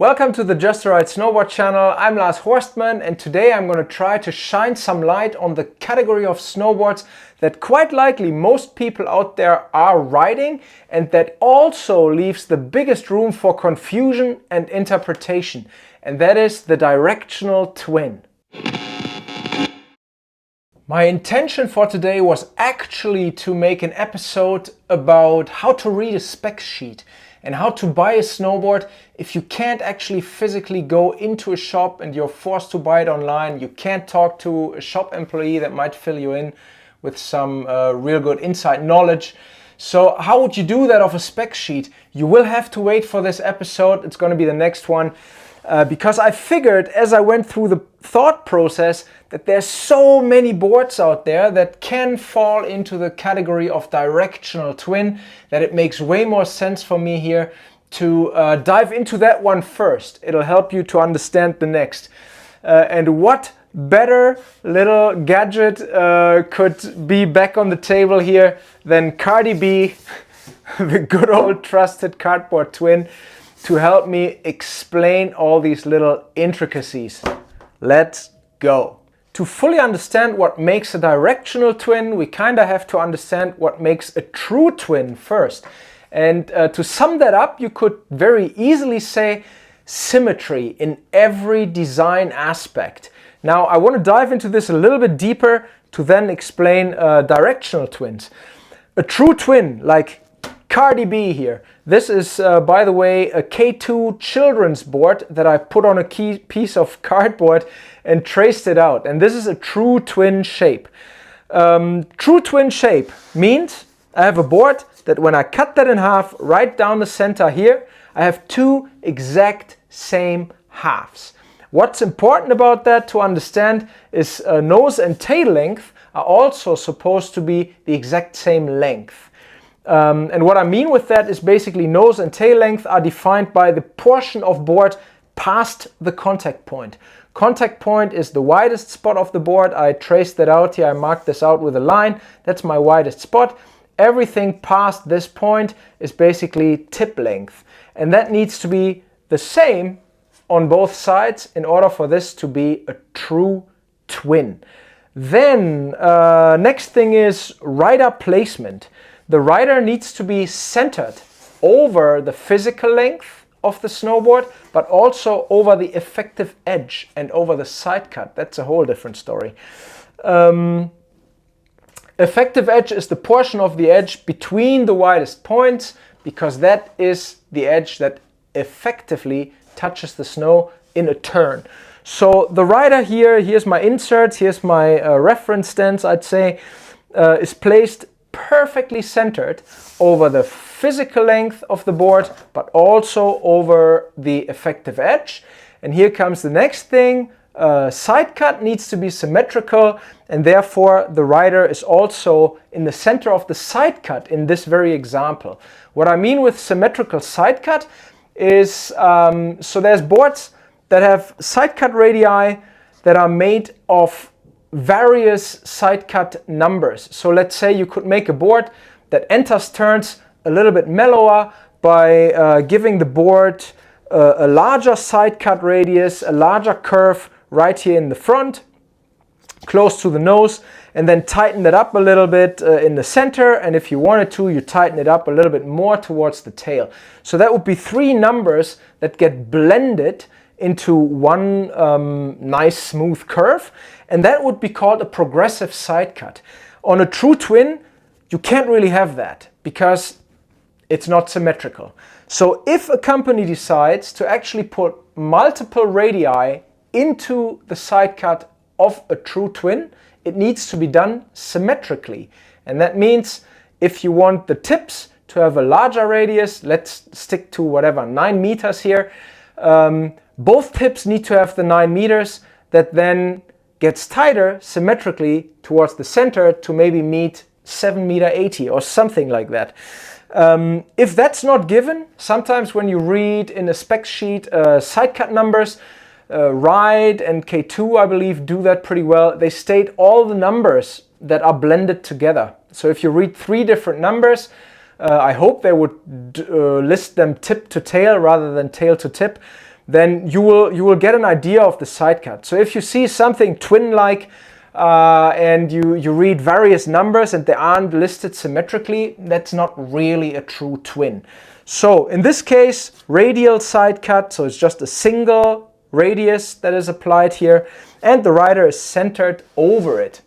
Welcome to the Just the Right Snowboard channel. I'm Lars Horstman and today I'm going to try to shine some light on the category of snowboards that quite likely most people out there are riding and that also leaves the biggest room for confusion and interpretation, and that is the directional twin. My intention for today was actually to make an episode about how to read a spec sheet and how to buy a snowboard if you can't actually physically go into a shop and you're forced to buy it online. You can't talk to a shop employee that might fill you in with some real good inside knowledge. So how would you do that off a spec sheet? You will have to wait for this episode. It's going to be the next one. Because I figured as I went through the thought process that there's so many boards out there that can fall into the category of directional twin that it makes way more sense for me here to dive into that one first. It'll help you to understand the next. And what better little gadget could be back on the table here than Cardi B, the good old trusted cardboard twin, to help me explain all these little intricacies. Let's go. To fully understand what makes a directional twin, we kind of have to understand what makes a true twin first. And to sum that up, you could very easily say symmetry in every design aspect. Now, I want to dive into this a little bit deeper to then explain directional twins. A true twin, like Cardi B here. This is, by the way, a K2 children's board that I put on a piece of cardboard and traced it out. And this is a true twin shape. True twin shape means I have a board that when I cut that in half right down the center here, I have two exact same halves. What's important about that to understand is nose and tail length are also supposed to be the exact same length. And what I mean with that is basically nose and tail length are defined by the portion of board past the contact point. Contact point is the widest spot of the board. I traced that out here. I marked this out with a line. That's my widest spot. Everything past this point is basically tip length. And that needs to be the same on both sides in order for this to be a true twin. Then next thing is rider placement. The rider needs to be centered over the physical length of the snowboard, but also over the effective edge and over the side cut. That's a whole different story. Effective edge is the portion of the edge between the widest points, because that is the edge that effectively touches the snow in a turn. So the rider here, here's my inserts, here's my reference stance, I'd say, is placed perfectly centered over the physical length of the board, but also over the effective edge. And here comes the next thing. Side cut needs to be symmetrical, and therefore the rider is also in the center of the side cut in this very example. What I mean with symmetrical side cut is, so there's boards that have side cut radii that are made of various side cut numbers. So let's say you could make a board that enters turns a little bit mellower by giving the board a larger side cut radius, a larger curve right here in the front, close to the nose, and then tighten it up a little bit in the center. And if you wanted to, you tighten it up a little bit more towards the tail. So that would be three numbers that get blended into one nice smooth curve, and that would be called a progressive side cut. On a true twin, you can't really have that because it's not symmetrical. So if a company decides to actually put multiple radii into the side cut of a true twin, it needs to be done symmetrically. And that means if you want the tips to have a larger radius, let's stick to whatever, 9 meters here, both tips need to have the 9 meters that then gets tighter symmetrically towards the center to maybe meet 7 meter 80 or something like that. If that's not given, sometimes when you read in a spec sheet side cut numbers, Ride and K2 I believe do that pretty well. They state all the numbers that are blended together. So if you read 3 different numbers, I hope they would list them tip to tail rather than tail to tip. then you will get an idea of the side cut. So if you see something twin-like and you read various numbers and they aren't listed symmetrically, that's not really a true twin. So in this case, radial side cut, so it's just a single radius that is applied here, and the rider is centered over it.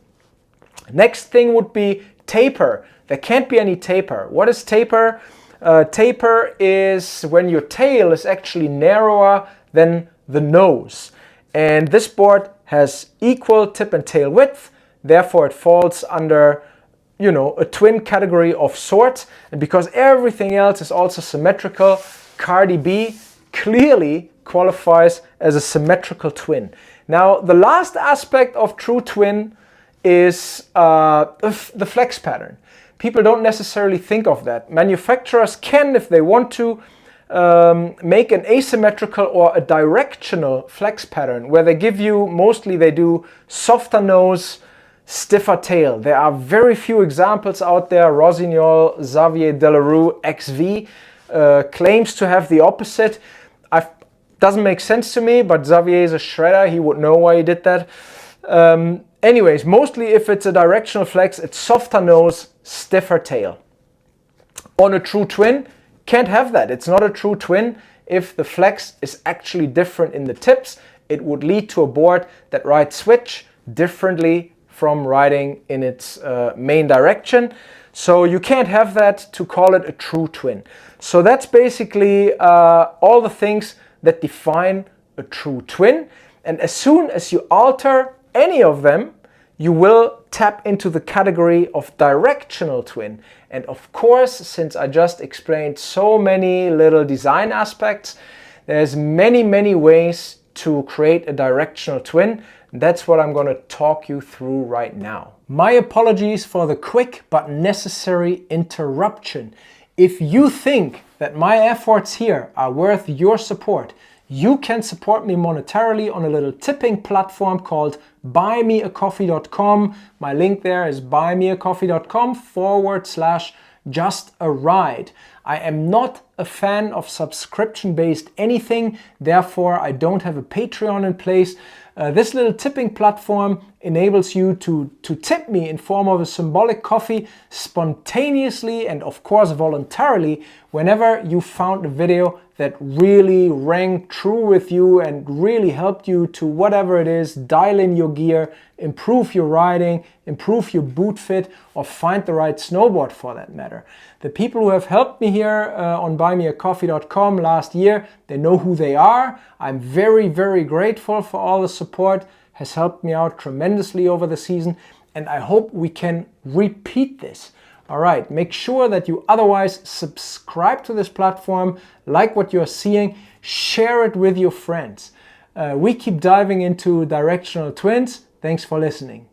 Next thing would be taper. There can't be any taper. What is taper? Taper is when your tail is actually narrower than the nose. And this board has equal tip and tail width, therefore it falls under, you know, a twin category of sorts. And because everything else is also symmetrical, Cardi B clearly qualifies as a symmetrical twin. Now, the last aspect of true twin is the flex pattern. People don't necessarily think of that. Manufacturers can, if they want to, make an asymmetrical or a directional flex pattern where they give you, mostly they do softer nose, stiffer tail. There are very few examples out there. Rossignol, Xavier Delarue, XV claims to have the opposite. Doesn't make sense to me, but Xavier is a shredder. He would know why he did that. Anyways, mostly if it's a directional flex, it's softer nose, stiffer tail. On a true twin, can't have that. It's not a true twin if the flex is actually different in the tips. It would lead to a board that rides switch differently from riding in its main direction. So you can't have that to call it a true twin. So that's basically all the things that define a true twin. And as soon as you alter any of them, you will tap into the category of directional twin. And of course, since I just explained so many little design aspects, there's many ways to create a directional twin. That's what I'm going to talk you through right now. My apologies for the quick but necessary interruption. If you think that my efforts here are worth your support, you can support me monetarily on a little tipping platform called buymeacoffee.com. My link there is buymeacoffee.com/justaride. I am not a fan of subscription-based anything, therefore I don't have a Patreon in place. This little tipping platform enables you to tip me in form of a symbolic coffee spontaneously and of course voluntarily whenever you found a video that really rang true with you and really helped you to whatever it is, dial in your gear, improve your riding, improve your boot fit, or find the right snowboard for that matter. The people who have helped me here on buymeacoffee.com last year, they know who they are. I'm very grateful for all the support. Has helped me out tremendously over the season, and I hope we can repeat this. All right, make sure that you otherwise subscribe to this platform, like what you're seeing, share it with your friends. We keep diving into directional twins. Thanks for listening.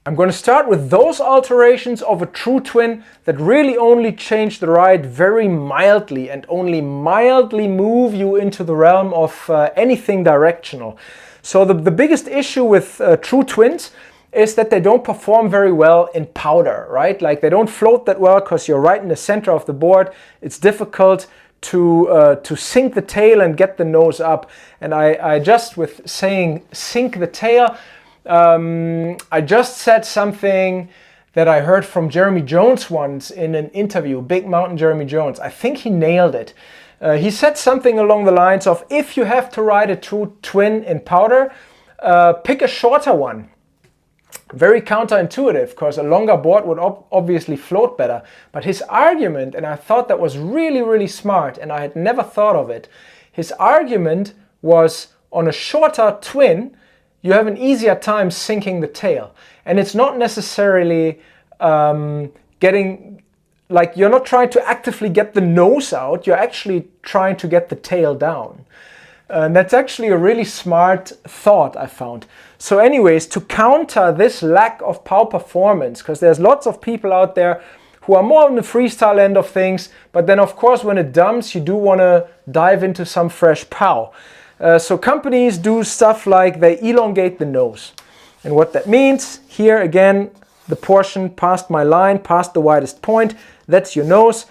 I'm going to start with those alterations of a true twin that really only change the ride very mildly and only mildly move you into the realm of anything directional. So the biggest issue with true twins is that they don't perform very well in powder, right? Like they don't float that well because you're right in the center of the board. It's difficult to sink the tail and get the nose up. And I just, with saying sink the tail, I just said something that I heard from Jeremy Jones once in an interview, Big Mountain Jeremy Jones. I think he nailed it. He said something along the lines of, if you have to ride a true twin in powder, pick a shorter one. Very counterintuitive, because a longer board would obviously float better. But his argument, and I thought that was really smart, and I had never thought of it, his argument was on a shorter twin, you have an easier time sinking the tail. And it's not necessarily you're not trying to actively get the nose out, you're actually trying to get the tail down. And that's actually a really smart thought I found. So anyways, to counter this lack of pow performance, because there's lots of people out there who are more on the freestyle end of things, but then of course when it dumps, you do want to dive into some fresh pow. So companies do stuff like they elongate the nose. And what that means, here again, the portion past my line, past the widest point, That's your nose.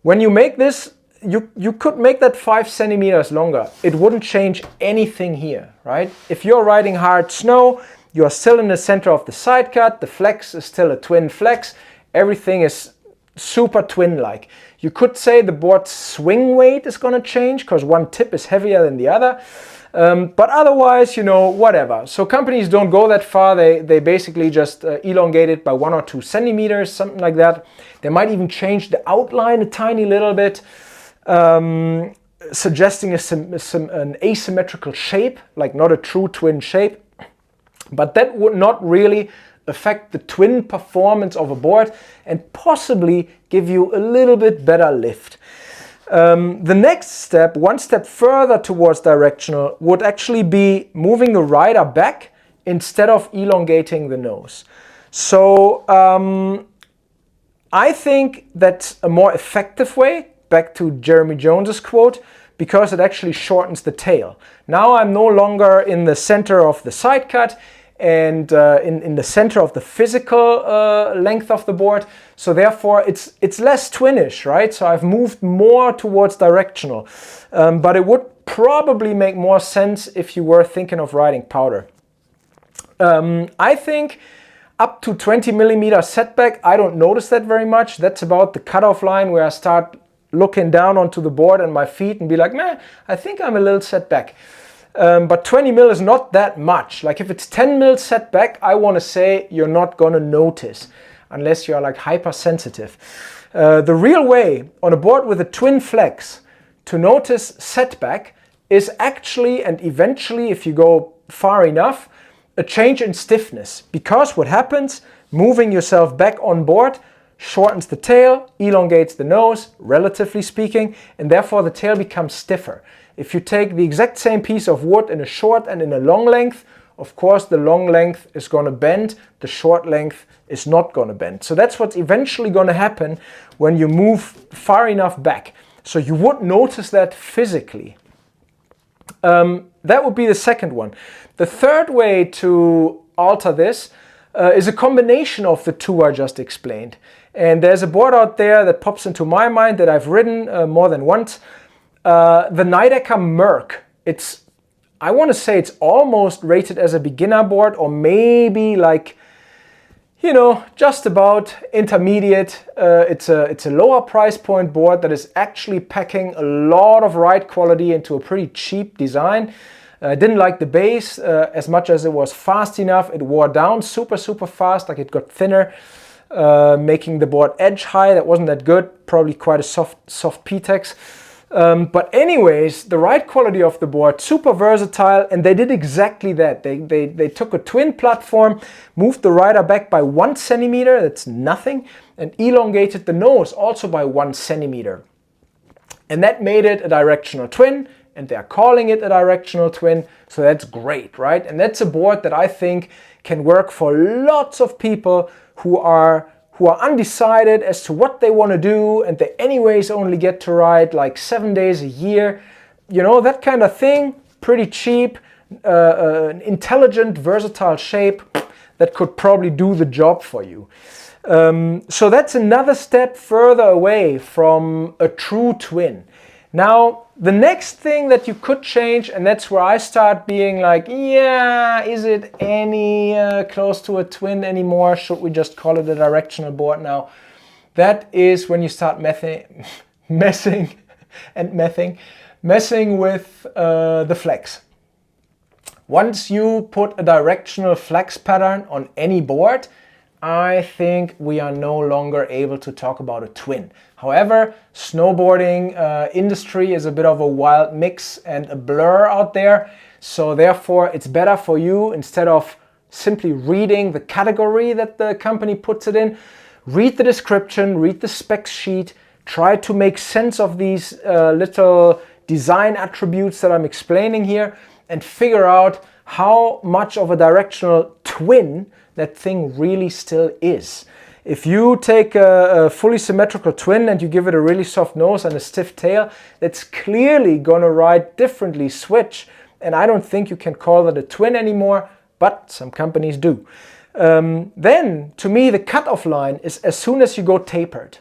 When you make this, you could make that 5 centimeters longer. It wouldn't change anything here, right? If you're riding hard snow, you are still in the center of the side cut. The flex is still a twin flex. Everything is super twin-like. You could say the board's swing weight is going to change because one tip is heavier than the other. But otherwise, you know, whatever. So companies don't go that far. They basically just elongate it by 1 or 2 centimeters, something like that. They might even change the outline a tiny little bit, suggesting an asymmetrical shape, like not a true twin shape. But that would not really affect the twin performance of a board and possibly give you a little bit better lift. The next step, one step further towards directional, would actually be moving the rider back instead of elongating the nose. So I think that's a more effective way, back to Jeremy Jones's quote, because it actually shortens the tail. Now I'm no longer in the center of the side cut and in the center of the physical length of the board. So therefore it's less twinish, right? So I've moved more towards directional. But it would probably make more sense if you were thinking of riding powder. I think up to 20 millimeter setback, I don't notice that very much. That's about the cutoff line where I start looking down onto the board and my feet and be like, man, I think I'm a little set back. But 20 mil is not that much. Like if it's 10 mil setback, I want to say you're not going to notice unless you're like hypersensitive. The real way on a board with a twin flex to notice setback is actually, and eventually if you go far enough, a change in stiffness. Because what happens, moving yourself back on board shortens the tail, elongates the nose, relatively speaking, and therefore the tail becomes stiffer. If you take the exact same piece of wood in a short and in a long length, of course the long length is going to bend, the short length is not going to bend. So that's what's eventually going to happen when you move far enough back. So you would notice that physically. That would be the second one. The third way to alter this is a combination of the two I just explained. And there's a board out there that pops into my mind that I've ridden more than once. The Nidecker Merc. I want to say it's almost rated as a beginner board, or maybe like, you know, just about intermediate. It's a lower price point board that is actually packing a lot of ride quality into a pretty cheap design. I didn't like the base as much as it was fast enough. It wore down super fast, like it got thinner, making the board edge high. That wasn't that good. Probably quite a soft P-Tex. But anyways, the ride quality of the board, super versatile, and they did exactly that. They took a twin platform, moved the rider back by 1 centimeter, that's nothing, and elongated the nose also by 1 centimeter. And that made it a directional twin, and they're calling it a directional twin, so that's great, right? And that's a board that I think can work for lots of people who are undecided as to what they want to do, and they anyways only get to ride like 7 days a year. You know, that kind of thing, pretty cheap, an intelligent, versatile shape that could probably do the job for you. So that's another step further away from a true twin. Now, the next thing that you could change, and that's where I start being like, yeah, is it any close to a twin anymore? Should we just call it a directional board now? That is when you start messing with the flex. Once you put a directional flex pattern on any board, I think we are no longer able to talk about a twin. However, snowboarding industry is a bit of a wild mix and a blur out there. So therefore, it's better for you, instead of simply reading the category that the company puts it in, read the description, read the specs sheet, try to make sense of these little design attributes that I'm explaining here, and figure out how much of a directional twin that thing really still is. If you take a fully symmetrical twin and you give it a really soft nose and a stiff tail, that's clearly gonna ride differently, switch, and I don't think you can call that a twin anymore, but some companies do. Then, to me, the cutoff line is as soon as you go tapered.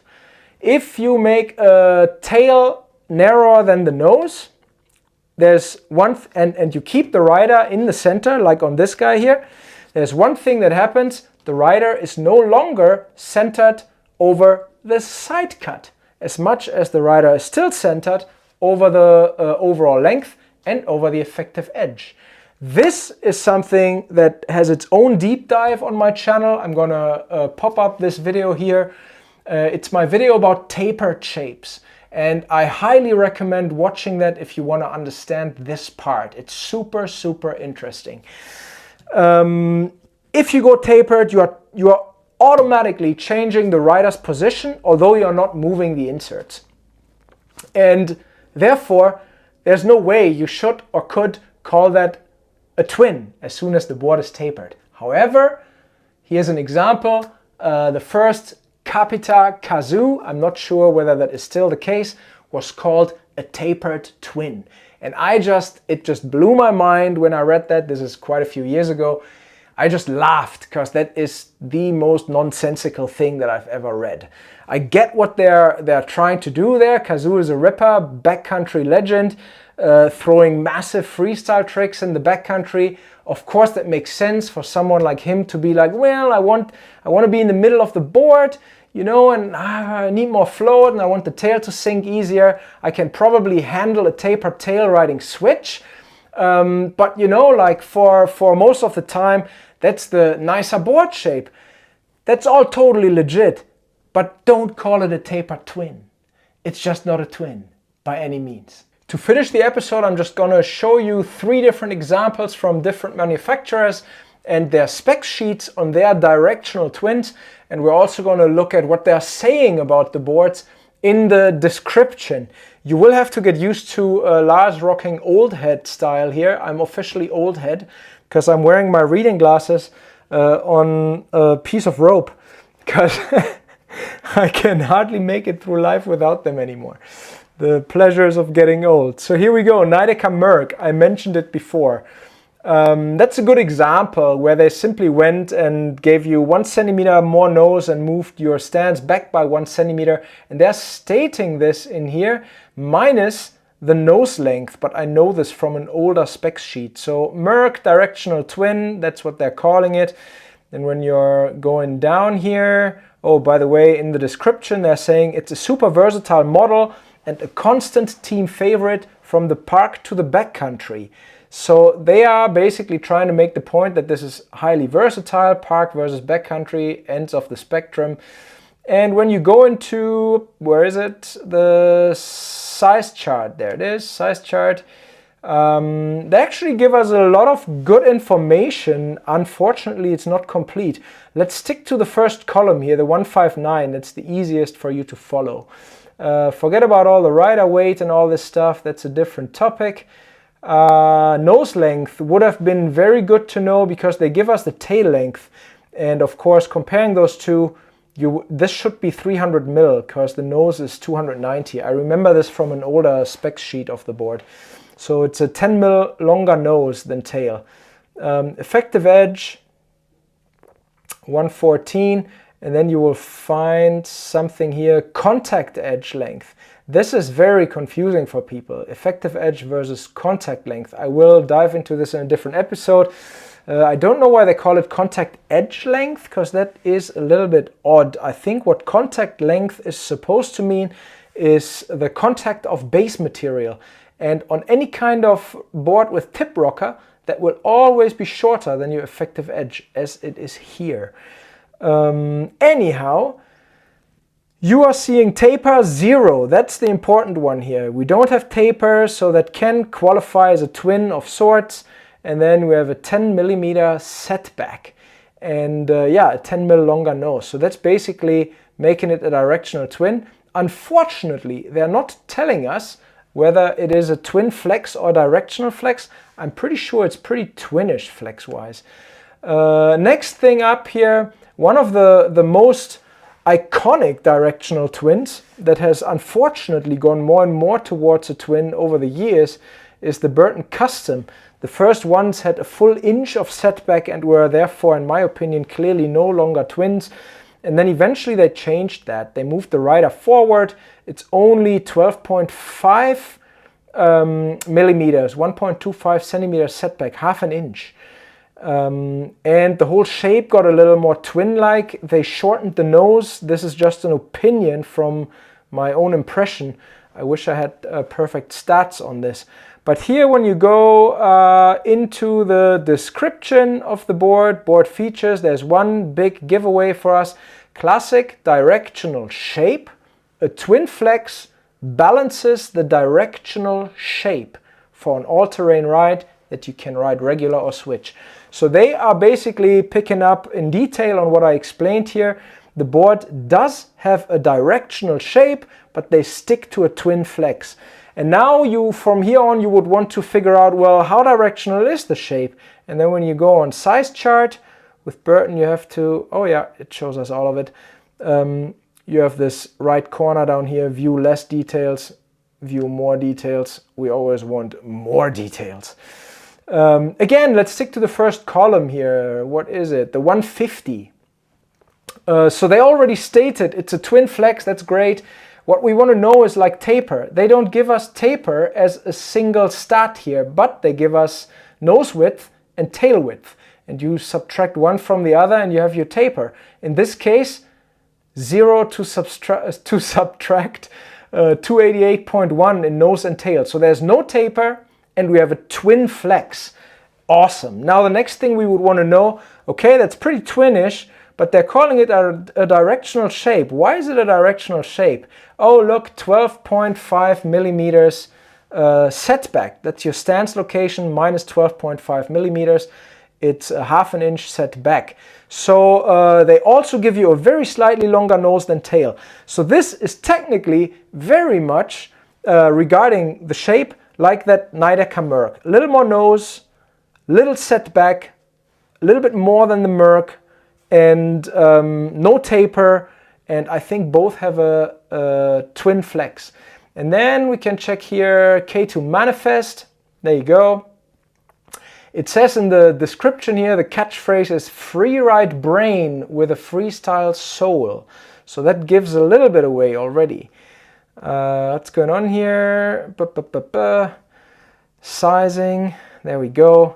If you make a tail narrower than the nose, there's one, and you keep the rider in the center, like on this guy here, there's one thing that happens. The rider is no longer centered over the side cut, as much as the rider is still centered over the overall length and over the effective edge. This is something that has its own deep dive on my channel. I'm gonna pop up this video here. It's my video about tapered shapes. And I highly recommend watching that if you want to understand this part. It's super, super interesting. If you go tapered, you are automatically changing the rider's position, although you're not moving the inserts. And therefore, there's no way you should or could call that a twin as soon as the board is tapered. However, here's an example. The first Capita Kazu, I'm not sure whether that is still the case, was called a tapered twin. And it just blew my mind when I read that. This is quite a few years ago. I just laughed because that is the most nonsensical thing that I've ever read. I get what they're trying to do there. Kazu is a ripper, backcountry legend, throwing massive freestyle tricks in the backcountry. Of course, that makes sense for someone like him to be like, well, I want to be in the middle of the board, you know, and I need more float and I want the tail to sink easier. I can probably handle a tapered tail riding switch. But you know, like for most of the time, that's the nicer board shape. That's all totally legit, but don't call it a tapered twin. It's just not a twin by any means. To finish the episode, I'm just gonna show you 3 different examples from different manufacturers and their spec sheets on their directional twins. And we're also gonna look at what they're saying about the boards in the description. You will have to get used to Lars rocking old head style here. I'm officially old head because I'm wearing my reading glasses on a piece of rope because I can hardly make it through life without them anymore. The pleasures of getting old. So here we go, Nidecker Merc. I mentioned it before. That's a good example where they simply went and gave you 1 centimeter more nose and moved your stance back by 1 centimeter. And they're stating this in here, minus the nose length, but I know this from an older spec sheet. So Merc directional twin, that's what they're calling it. And when you're going down here, oh, by the way, in the description, they're saying it's a super versatile model and a constant team favorite from the park to the backcountry. So they are basically trying to make the point that this is highly versatile, park versus backcountry, ends of the spectrum. And when you go into, where is it? The size chart, there it is, size chart. They actually give us a lot of good information. Unfortunately, it's not complete. Let's stick to the first column here, the 159. That's the easiest for you to follow. Forget about all the rider weight and all this stuff. That's a different topic. Nose length would have been very good to know because they give us the tail length. And of course, comparing those two, this should be 300 mil because the nose is 290. I remember this from an older spec sheet of the board. So it's a 10 mil longer nose than tail. Effective edge, 114. And then you will find something here, contact edge length. This is very confusing for people. Effective edge versus contact length. I will dive into this in a different episode. I don't know why they call it contact edge length, because that is a little bit odd. I think what contact length is supposed to mean is the contact of base material. And on any kind of board with tip rocker, that will always be shorter than your effective edge, as it is here. Anyhow, you are seeing taper 0. That's the important one here. We don't have taper, so that can qualify as a twin of sorts. And then we have a 10 millimeter setback. And yeah, a 10 mil longer nose. So that's basically making it a directional twin. Unfortunately, they're not telling us whether it is a twin flex or directional flex. I'm pretty sure it's pretty twinish flex-wise. Next thing up here, one of the most iconic directional twins that has unfortunately gone more and more towards a twin over the years is the Burton Custom. The first ones had a full inch of setback and were therefore, in my opinion, clearly no longer twins. And then eventually they changed that. They moved the rider forward. It's only 12.5 millimeters, 1.25 centimeters setback, half an inch. And the whole shape got a little more twin-like. They shortened the nose. This is just an opinion from my own impression. I wish I had perfect stats on this. But here when you go into the description of the board features, there's one big giveaway for us. Classic directional shape. A twin flex balances the directional shape for an all-terrain ride that you can ride regular or switch. So they are basically picking up in detail on what I explained here. The board does have a directional shape, but they stick to a twin flex. And now you, from here on, you would want to figure out, well, how directional is the shape? And then when you go on size chart, with Burton you have to, oh yeah, it shows us all of it. You have this right corner down here, view less details, view more details. We always want more details. Again, let's stick to the first column here. What is it? The 150. So they already stated it's a twin flex, that's great. What we want to know is like taper. They don't give us taper as a single stat here, but they give us nose width and tail width. And you subtract one from the other and you have your taper. In this case, 0 to subtract 288.1 in nose and tail. So there's no taper and we have a twin flex. Awesome. Now the next thing we would want to know, okay, that's pretty twinish, but they're calling it a directional shape. Why is it a directional shape? Oh, look, 12.5 millimeters setback. That's your stance location minus 12.5 millimeters. It's a half an inch set back. So they also give you a very slightly longer nose than tail. So this is technically very much regarding the shape like that Nidecker Merc. A little more nose, little setback, a little bit more than the Merc, and no taper. And I think both have a twin flex. And then we can check here K2 manifest. There you go. It says in the description here, the catchphrase is free ride brain with a freestyle soul. So that gives a little bit away already. What's going on here? Sizing, there we go.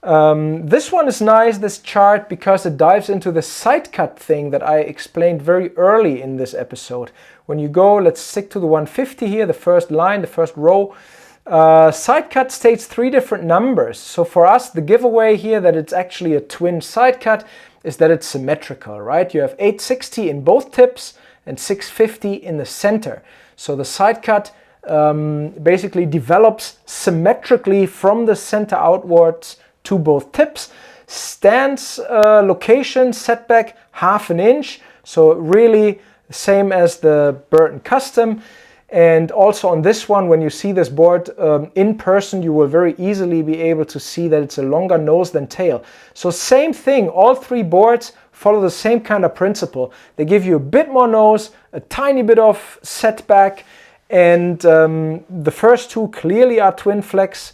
This one is nice, this chart, because it dives into the side cut thing that I explained very early in this episode. When you go, let's stick to the 150 here, the first line, the first row. Side cut states 3 different numbers. So for us, the giveaway here that it's actually a twin side cut is that it's symmetrical, right? You have 860 in both tips and 650 in the center. So the side cut basically develops symmetrically from the center outwards to both tips. Stance location setback half an inch. So really same as the Burton Custom. And also on this one, when you see this board in person, you will very easily be able to see that it's a longer nose than tail. So same thing, all 3 boards follow the same kind of principle. They give you a bit more nose, a tiny bit of setback, and the first 2 clearly are twin flex.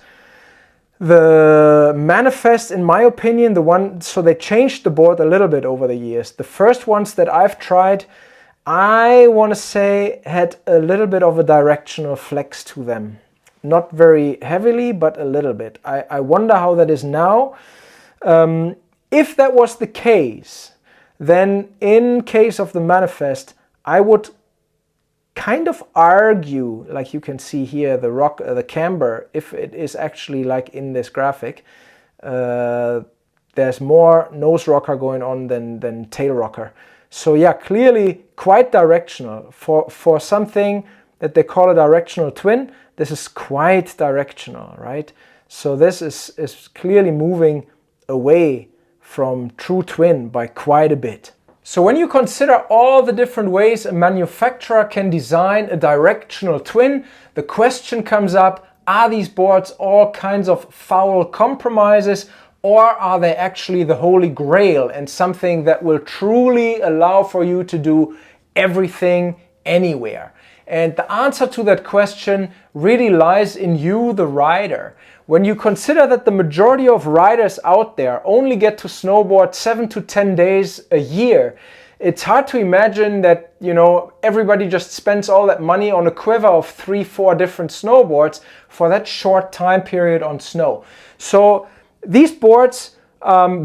The manifest, in my opinion, so they changed the board a little bit over the years. The first ones that I've tried, I want to say, had a little bit of a directional flex to them. Not very heavily, but a little bit. I wonder how that is now. If that was the case, then in case of the manifest, I would kind of argue, like you can see here, the camber, if it is actually like in this graphic, there's more nose rocker going on than tail rocker. So yeah, clearly quite directional. For something that they call a directional twin, this is quite directional, right? So this is clearly moving away from true twin by quite a bit. So when you consider all the different ways a manufacturer can design a directional twin, the question comes up, are these boards all kinds of foul compromises, or are they actually the holy grail and something that will truly allow for you to do everything anywhere? And the answer to that question really lies in you, the rider. When you consider that the majority of riders out there only get to snowboard 7 to 10 days a year, it's hard to imagine that, you know, everybody just spends all that money on a quiver of 3-4 different snowboards for that short time period on snow. So these boards,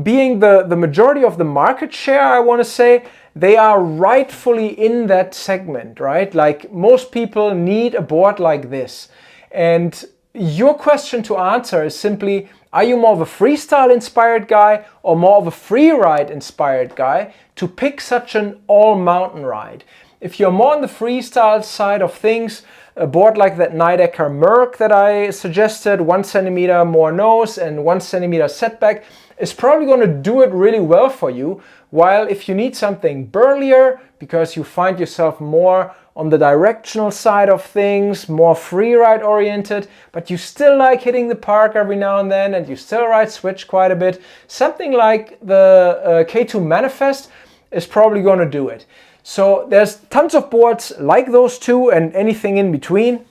being the majority of the market share, I want to say, they are rightfully in that segment, right? Like, most people need a board like this. And your question to answer is simply, are you more of a freestyle inspired guy or more of a freeride inspired guy to pick such an all mountain ride? If you're more on the freestyle side of things, a board like that Nidecker Merc that I suggested, 1 centimeter more nose and 1 centimeter setback, is probably going to do it really well for you. While if you need something burlier, because you find yourself more on the directional side of things, more freeride oriented, but you still like hitting the park every now and then, and you still ride switch quite a bit, something like the K2 Manifest is probably going to do it. So there's tons of boards like those two and anything in between.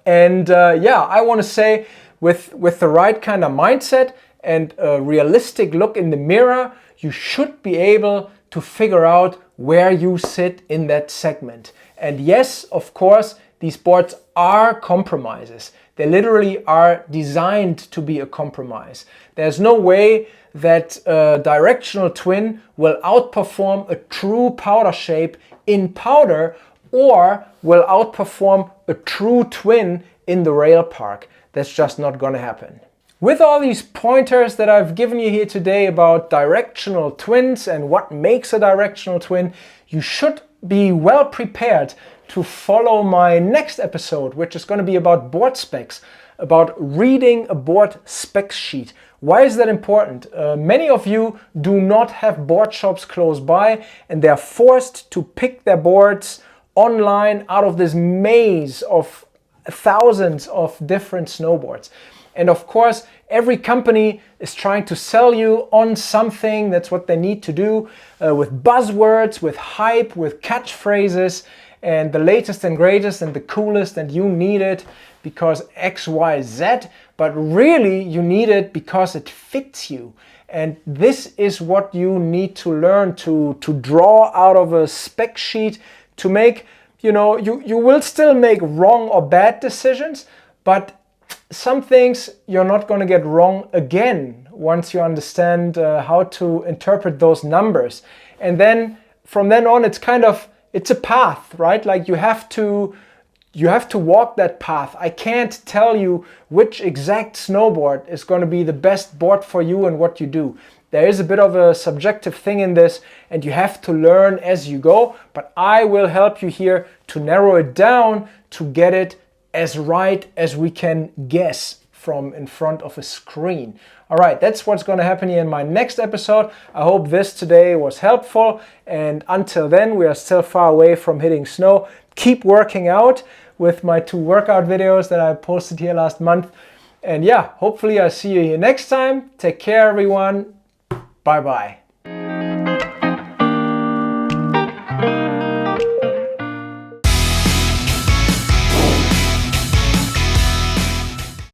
And yeah, I want to say with the right kind of mindset and a realistic look in the mirror, you should be able to figure out where you sit in that segment. And yes, of course, these boards are compromises. They literally are designed to be a compromise. There's no way that a directional twin will outperform a true powder shape in powder or will outperform a true twin in the rail park. That's just not going to happen. With all these pointers that I've given you here today about directional twins and what makes a directional twin, you should be well prepared to follow my next episode, which is going to be about board specs, about reading a board spec sheet. Why is that important? Many of you do not have board shops close by, and they're forced to pick their boards online out of this maze of thousands of different snowboards. And of course, every company is trying to sell you on something. That's what they need to do with buzzwords, with hype, with catchphrases, and the latest and greatest and the coolest, and you need it because X, Y, Z. But really, you need it because it fits you. And this is what you need to learn to draw out of a spec sheet to make, you know, you will still make wrong or bad decisions, but some things you're not going to get wrong again once you understand how to interpret those numbers. And then from then on, it's a path, right? Like you have to walk that path. I can't tell you which exact snowboard is going to be the best board for you and what you do. There is a bit of a subjective thing in this, and you have to learn as you go, but I will help you here to narrow it down to get it as right as we can guess from in front of a screen. All right, that's what's going to happen here in my next episode. I hope this today was helpful, and until then, we are still far away from hitting snow. Keep working out with my 2 workout videos that I posted here last month. And yeah, hopefully I'll see you here next time. Take care, everyone. Bye-bye.